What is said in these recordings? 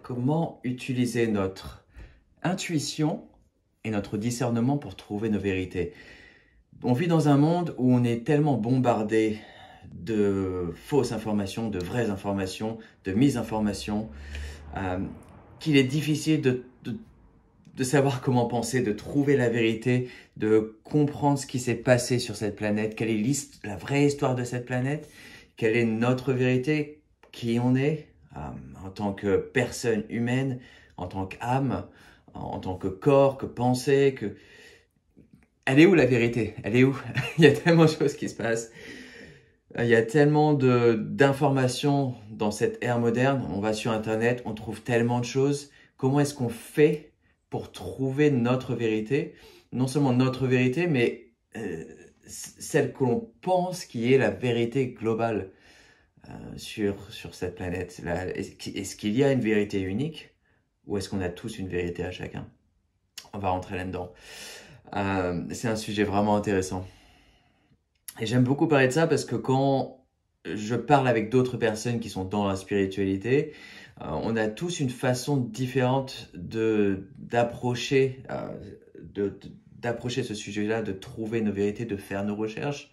Comment utiliser notre intuition et notre discernement pour trouver nos vérités? On vit dans un monde où on est tellement bombardé de fausses informations, de vraies informations, de misinformations, qu'il est difficile de savoir comment penser, de trouver la vérité, de comprendre ce qui s'est passé sur cette planète, quelle est la vraie histoire de cette planète, quelle est notre vérité, qui on est en tant que personne humaine, en tant qu'âme, en tant que corps, que pensée, que... Elle est où la vérité? Elle est où? Il y a tellement de choses qui se passent. Il y a tellement d'informations dans cette ère moderne. On va sur Internet, on trouve tellement de choses. Comment est-ce qu'on fait pour trouver notre vérité? Non seulement notre vérité, mais celle que l'on pense qui est la vérité globale sur cette planète. Est-ce qu'il y a une vérité unique ou est-ce qu'on a tous une vérité à chacun? On va rentrer là-dedans. C'est un sujet vraiment intéressant. Et j'aime beaucoup parler de ça parce que quand je parle avec d'autres personnes qui sont dans la spiritualité, on a tous une façon différente d'approcher ce sujet-là, de trouver nos vérités, de faire nos recherches.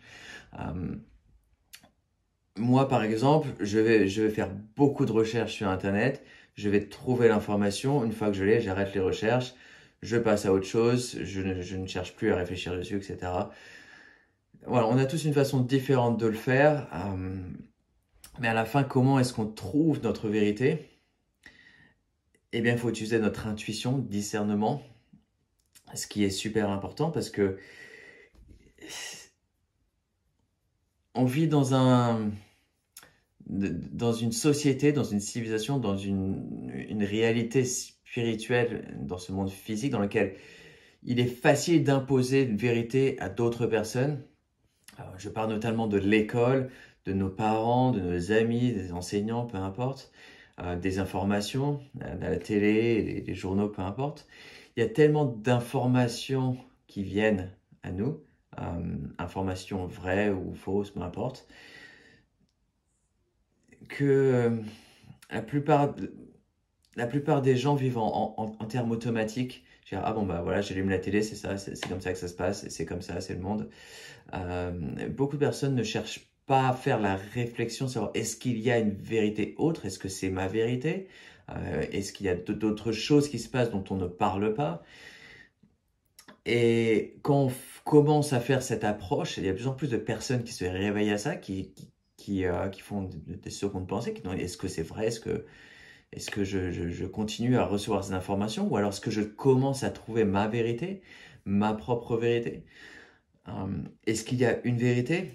Moi, par exemple, je vais faire beaucoup de recherches sur Internet. Je vais trouver l'information. Une fois que je l'ai, j'arrête les recherches. Je passe à autre chose. Je ne cherche plus à réfléchir dessus, etc. Voilà, on a tous une façon différente de le faire. Mais à la fin, comment est-ce qu'on trouve notre vérité? Eh bien, il faut utiliser notre intuition, discernement, ce qui est super important parce que on vit dans une société, dans une civilisation, dans une réalité spirituelle, dans ce monde physique dans lequel il est facile d'imposer une vérité à d'autres personnes. Alors, je parle notamment de l'école, de nos parents, de nos amis, des enseignants, peu importe, des informations, la télé, les journaux, peu importe. Il y a tellement d'informations qui viennent à nous, informations vraies ou fausses, peu importe, que la plupart des gens vivent en termes automatiques. Ah bon, bah voilà, j'allume la télé, c'est ça, c'est comme ça que ça se passe, c'est comme ça, c'est le monde. Beaucoup de personnes ne cherchent pas à faire la réflexion, savoir est-ce qu'il y a une vérité autre, est-ce que c'est ma vérité, est-ce qu'il y a d'autres choses qui se passent dont on ne parle pas. Et quand on commence à faire cette approche, il y a de plus en plus de personnes qui se réveillent à ça, qui font des secondes pensées, qui disent est-ce que c'est vrai, est-ce que je continue à recevoir ces informations ou alors est-ce que je commence à trouver ma vérité, ma propre vérité? Est-ce qu'il y a une vérité?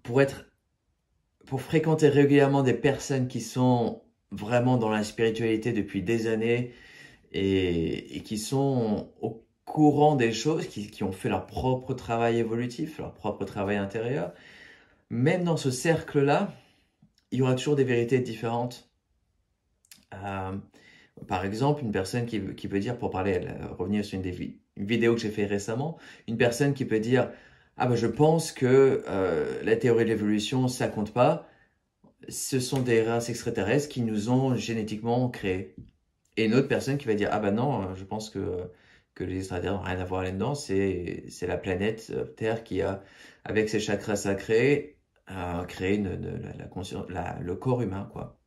Pour fréquenter régulièrement des personnes qui sont vraiment dans la spiritualité depuis des années et qui sont au courant des choses, qui ont fait leur propre travail évolutif, leur propre travail intérieur, même dans ce cercle-là, il y aura toujours des vérités différentes. Par exemple, une personne qui peut dire, pour revenir sur une vidéo que j'ai fait récemment, une personne qui peut dire « Ah ben je pense que la théorie de l'évolution, ça compte pas. Ce sont des races extraterrestres qui nous ont génétiquement créés. » Et une autre personne qui va dire « Ah ben non, je pense que les extraterrestres n'ont rien à voir là-dedans. C'est la planète Terre qui a, avec ses chakras sacrés, créé le corps humain, quoi. »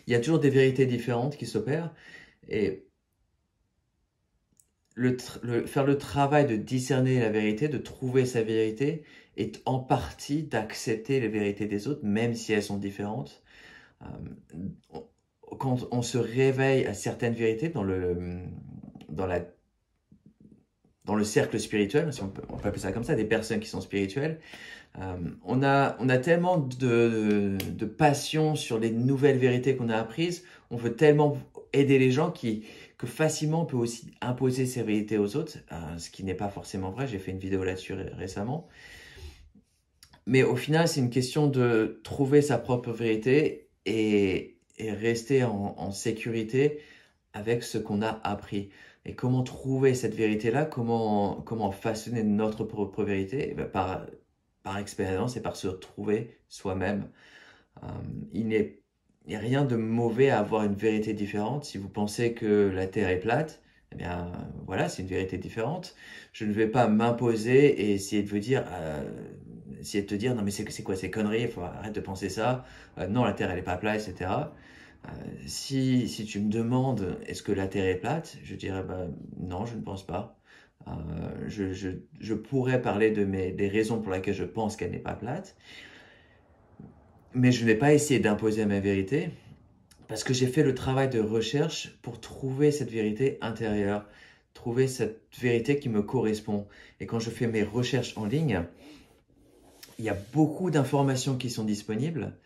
Il y a toujours des vérités différentes qui s'opèrent et faire le travail de discerner la vérité, de trouver sa vérité, est en partie d'accepter les vérités des autres, même si elles sont différentes. Quand on se réveille à certaines vérités dans le cercle spirituel, si on peut appeler ça comme ça, des personnes qui sont spirituelles, on a tellement de passion sur les nouvelles vérités qu'on a apprises, on veut tellement aider les gens que facilement on peut aussi imposer ces vérités aux autres, ce qui n'est pas forcément vrai. J'ai fait une vidéo là-dessus récemment. Mais au final, c'est une question de trouver sa propre vérité et rester en sécurité avec ce qu'on a appris. Et comment trouver cette vérité-là, comment façonner notre propre vérité? Eh bien, par expérience et par se trouver soi-même. Il n'y a rien de mauvais à avoir une vérité différente. Si vous pensez que la Terre est plate, eh bien voilà, c'est une vérité différente. Je ne vais pas m'imposer et essayer de vous dire, essayer de te dire, non mais c'est quoi ces conneries, il faut arrêter de penser ça. Non, la Terre elle est pas plate, etc. Si tu me demandes est-ce que la Terre est plate, je dirais bah, non, je ne pense pas. Euh, je pourrais parler des raisons pour lesquelles je pense qu'elle n'est pas plate, mais je ne vais pas essayer d'imposer ma vérité parce que j'ai fait le travail de recherche pour trouver cette vérité intérieure, trouver cette vérité qui me correspond. Et quand je fais mes recherches en ligne, il y a beaucoup d'informations qui sont disponibles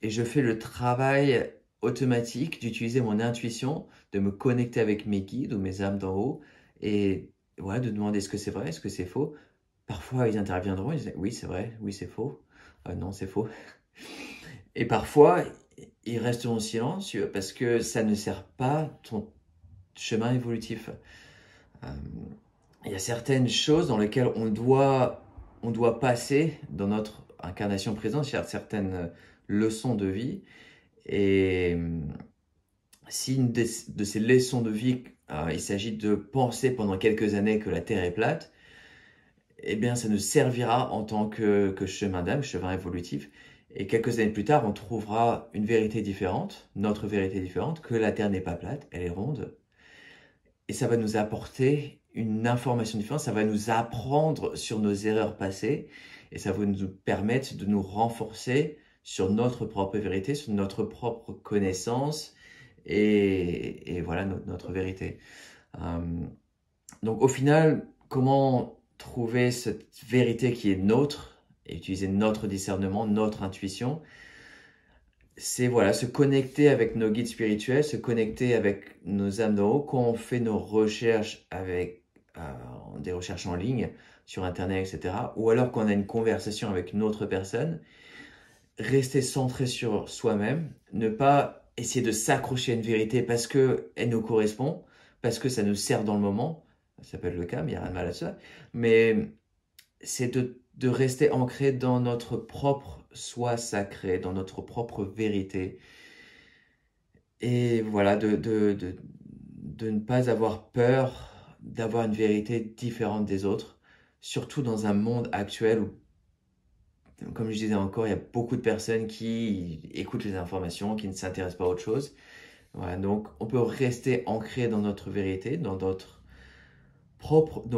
et je fais le travail automatique d'utiliser mon intuition, de me connecter avec mes guides ou mes âmes d'en haut et ouais, de demander est-ce que c'est vrai, est-ce que c'est faux. Parfois, ils interviendront, ils disent oui, c'est vrai, oui, c'est faux, non, c'est faux. Et parfois, ils resteront silencieux parce que ça ne sert pas ton chemin évolutif. Euh, il y a certaines choses dans lesquelles on doit passer dans notre incarnation présente, il y a certaines leçons de vie. Et si une de ces leçons de vie, il s'agit de penser pendant quelques années que la Terre est plate, eh bien, ça nous servira en tant que chemin d'âme, chemin évolutif. Et quelques années plus tard, on trouvera une vérité différente, notre vérité différente, que la Terre n'est pas plate, elle est ronde. Et ça va nous apporter une information différente, ça va nous apprendre sur nos erreurs passées, et ça va nous permettre de nous renforcer sur notre propre vérité, sur notre propre connaissance, et voilà notre vérité. Donc au final, comment trouver cette vérité qui est nôtre et utiliser notre discernement, notre intuition, c'est voilà, se connecter avec nos guides spirituels, se connecter avec nos âmes d'en haut quand on fait nos recherches avec des recherches en ligne sur internet, etc. Ou alors quand on a une conversation avec une autre personne, rester centré sur soi-même, ne pas essayer de s'accrocher à une vérité parce qu'elle nous correspond, parce que ça nous sert dans le moment. Ça peut être le cas, mais il n'y a rien de mal à ça. Mais c'est de rester ancré dans notre propre soi sacré, dans notre propre vérité. Et voilà, de ne pas avoir peur d'avoir une vérité différente des autres, surtout dans un monde actuel où, comme je disais encore, il y a beaucoup de personnes qui écoutent les informations, qui ne s'intéressent pas à autre chose. Voilà, donc on peut rester ancré dans notre vérité, dans nos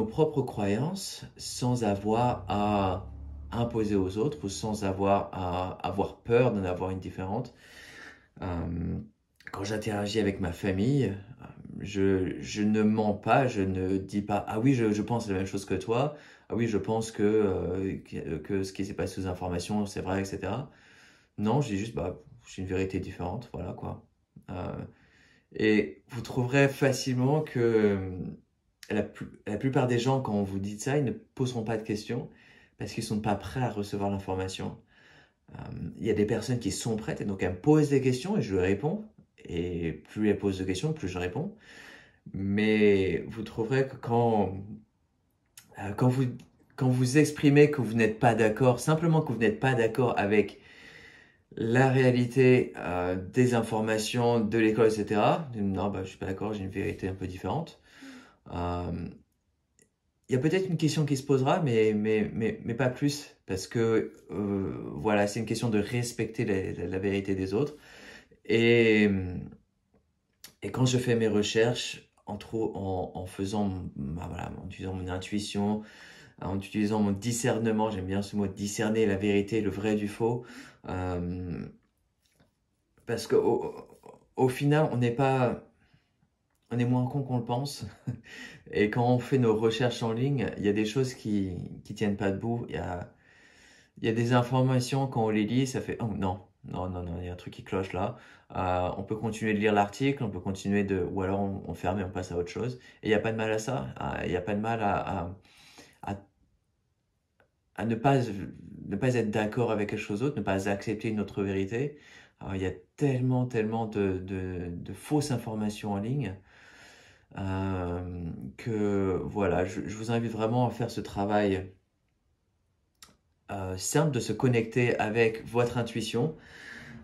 propres croyances, sans avoir à imposer aux autres ou sans avoir à avoir peur d'en avoir une différente. Quand j'interagis avec ma famille, je ne mens pas, je ne dis pas « Ah oui, je pense la même chose que toi. Ah oui, je pense que ce qui s'est passé aux informations, c'est vrai, etc. » Non, je dis juste « Bah, j'ai une vérité différente, voilà quoi. » Et vous trouverez facilement que la plupart des gens, quand on vous dit ça, ils ne poseront pas de questions parce qu'ils ne sont pas prêts à recevoir l'information. Il y a des personnes qui sont prêtes et donc elles me posent des questions et je leur réponds. Et plus elles posent de questions, plus je réponds. Mais vous trouverez que quand vous exprimez que vous n'êtes pas d'accord, simplement que vous n'êtes pas d'accord avec la réalité des informations de l'école, etc. Non, bah, je suis pas d'accord, j'ai une vérité un peu différente. Il y a peut-être une question qui se posera, mais pas plus, parce que voilà, c'est une question de respecter la vérité des autres. Et quand je fais mes recherches, en faisant, bah voilà, en utilisant mon intuition, en utilisant mon discernement, j'aime bien ce mot, discerner la vérité, le vrai du faux, parce qu'au final, on est moins con qu'on le pense. Et quand on fait nos recherches en ligne, il y a des choses qui tiennent pas debout. Il y a des informations, quand on les lit, ça fait « Oh non, non, non, non, il y a un truc qui cloche là. » On peut continuer de lire l'article, on peut continuer ou alors on ferme et on passe à autre chose. Et il n'y a pas de mal à ça. Il n'y a pas de mal à ne pas être d'accord avec quelque chose d'autre, ne pas accepter une autre vérité. Alors, il y a tellement, tellement de fausses informations en ligne que voilà, je vous invite vraiment à faire ce travail simple de se connecter avec votre intuition,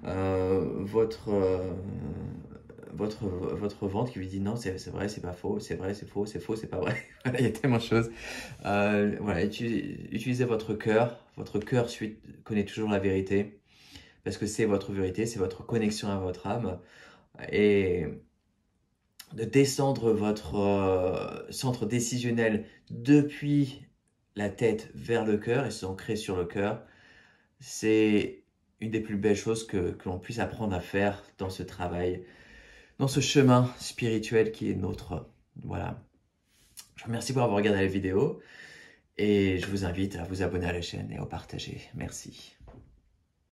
votre ventre qui lui dit non, c'est vrai, c'est pas faux, c'est vrai, c'est faux, c'est pas vrai. Voilà, il y a tellement de choses. Voilà, utilisez votre cœur. Votre cœur connaît toujours la vérité parce que c'est votre vérité, c'est votre connexion à votre âme. Et de descendre votre centre décisionnel depuis la tête vers le cœur et s'ancrer sur le cœur, c'est une des plus belles choses que l'on puisse apprendre à faire dans ce travail, dans ce chemin spirituel qui est nôtre. Voilà. Je vous remercie pour avoir regardé la vidéo et je vous invite à vous abonner à la chaîne et à partager. Merci.